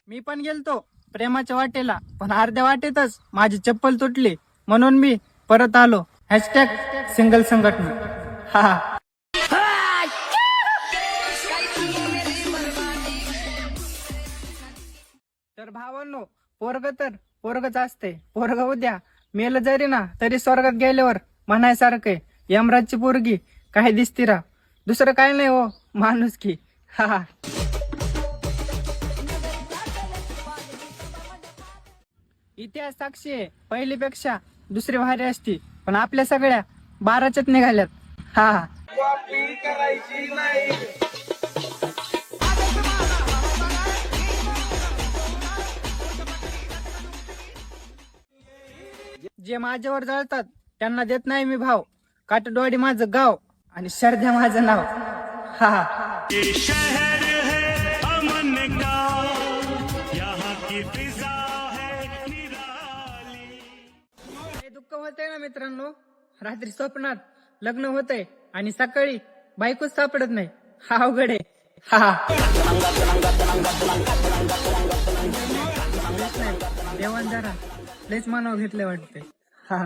मी पण गेलतो प्रेमाच्या वाटेला, पण अर्ध्या वाटेतच माझी चप्पल तुटली, म्हणून मी परत आलो. हॅशटॅग सिंगल संघटना. हा. तर भावांनो, पोरगच असते. पोरग उद्या मेलं जरी ना तरी स्वर्गात गेल्यावर म्हणायसारखं यमराजची पोरगी काही दिसती रा, दुसरं काय नाही हो, माणूस की. हा. इतिहास साक्षी आहे, पहिलीपेक्षा दुसरी भारी असती, पण आपल्या सगळ्या 12च्याच निघाल्यात. हा. जे माझ्यावर जळतात त्यांना देत नाही मी भाव. काटडवाडी माझं गाव आणि शरद्या माझं नाव. हा. ये शहर है अमन का, यहाँ की फिजा है निराली. हे दुःख होतंय ना मित्रांनो, रात्री स्वप्नात लग्न होतंय आणि सकाळी बायकोच सापडत नाही. हा अवघड आहे. हा. देवान जरा लयच मानाव घेतले वाटते. हा.